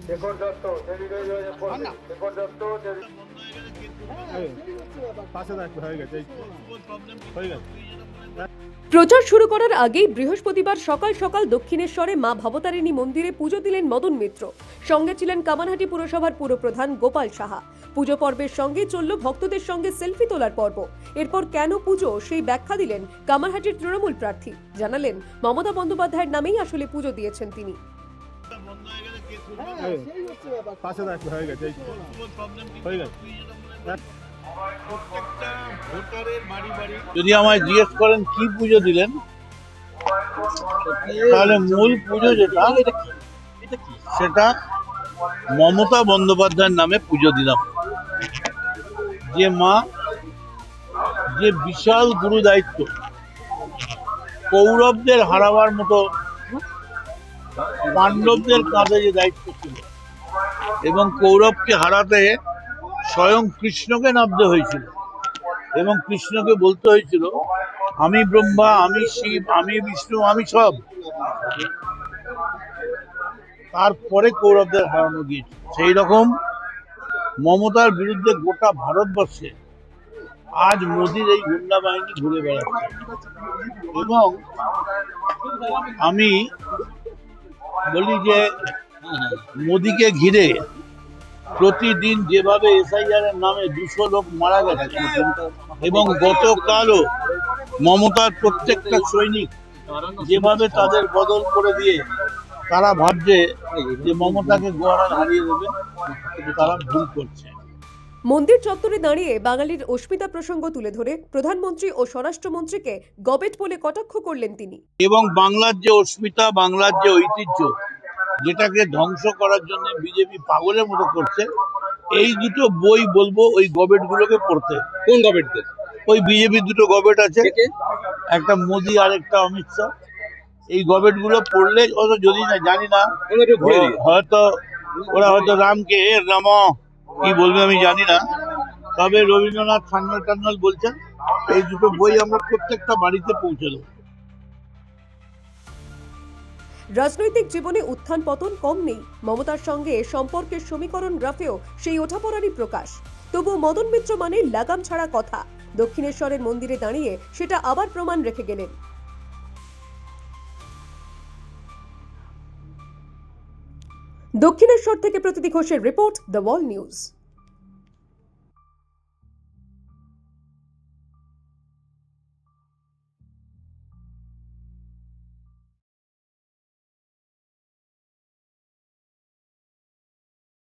শেখর দত্ত শেখর দত্ত পাশে থাকতে হয়ে গেছে হয়ে গেছে। প্রচার শুরু করার আগেই বৃহস্পতিবার সকাল সকাল দক্ষিণেশ্বরে মা ভবতারিণী মন্দিরে পুজো দিলেন মদন মিত্র। সঙ্গে ছিলেন কামারহাটি পুরসভার পুরপ্রধান গোপাল সাহা। পুজো পর্বের সঙ্গে চলল ভক্তদের সঙ্গে সেলফি তোলার পর্ব। এরপর কেন পুজো সেই ব্যাখ্যা দিলেন কামারহাটির তৃণমূল প্রার্থী। জানালেন মমতা বন্দ্যোপাধ্যায়ের নামেই আসলে পুজো দিয়েছেন তিনি। পাশে থাকতে হয়ে গেছে হয়ে গেছে। যদি আমায় জিজ্ঞেস করেন কি পুজো দিলেন, তাহলে মূল পুজো যেটা সেটা মমতা বন্দ্যোপাধ্যায়ের নামে পুজো দিলাম। যে মা যে বিশাল গুরু দায়িত্ব, কৌরবদের হারাবার মতো পাণ্ডবদের কাঁধে যে দায়িত্ব ছিল এবং কৌরবকে হারাতে স্বয়ং কৃষ্ণকে নামতে হয়েছিল এবং কৃষ্ণকে বলতে হয়েছিল আমি ব্রহ্মা, আমি শিব, আমি বিষ্ণু, আমি সব। তারপরে কৌরবদের হারানো গিয়েছে। সেই রকম মমতার বিরুদ্ধে গোটা ভারতবর্ষে আজ মোদির এই গুন্ডা বাহিনী ঘুরে বেড়াচ্ছে এবং আমি বলি যে মোদিকে ঘিরে প্রতিদিন যেভাবে এসআইআর এর নামে 200 লোক মারা গেছে এবং গতকালও মমতার প্রত্যেকটা সৈনিক যেভাবে তাদের বদল করে দিয়ে তারা ভাবছে যে মমতাকে গোয়ারা হারিয়ে দেবে, তারা ভুল করছে। মন্দির চত্বরে দাঁড়িয়ে বাঙালির অস্মিতা প্রসঙ্গ তুলে ধরে প্রধানমন্ত্রী ও স্বরাষ্ট্রমন্ত্রীকে গবেট বলে কটাক্ষ করলেন তিনি। এবং বাংলার যে অস্মিতা, বাংলার যে ঐতিহ্য, যেটাকে ধ্বংস করার জন্য বিজেপি পাগলের মতো করছে, এই দুটো বই বলবো ওই গবেট গুলোকে পড়তে। কোন গভর্নমেন্ট? ওই বিজেপি দুটো গবেট আছে, একটা মোদি আর একটা অমিত শাহ। এই গবেট গুলো পড়লে অত যদি না জানি না, হয়তো ওরা হয়তো রামকে রাম কি বলবে আমি জানি না, তবে রবীন্দ্রনাথ ঠান্ডাল টান্ডাল বলছেন এই দুটো বই আমরা প্রত্যেকটা বাড়িতে পৌঁছে দেবো। রাজনৈতিক জীবনে উত্থান পতন কম নেই। মমতার সঙ্গে সম্পর্কের সমীকরণ গ্রাফেও সেই ওঠাপড়ারই প্রকাশ। তবু মদন মিত্র মানে লাগাম ছাড়া কথা। দক্ষিণেশ্বরের মন্দিরে দাঁড়িয়ে সেটা আবার প্রমাণ রেখে গেলেন। দক্ষিণেশ্বর থেকে প্রতীতি ঘোষের রিপোর্ট, দ্য ওয়াল নিউজ।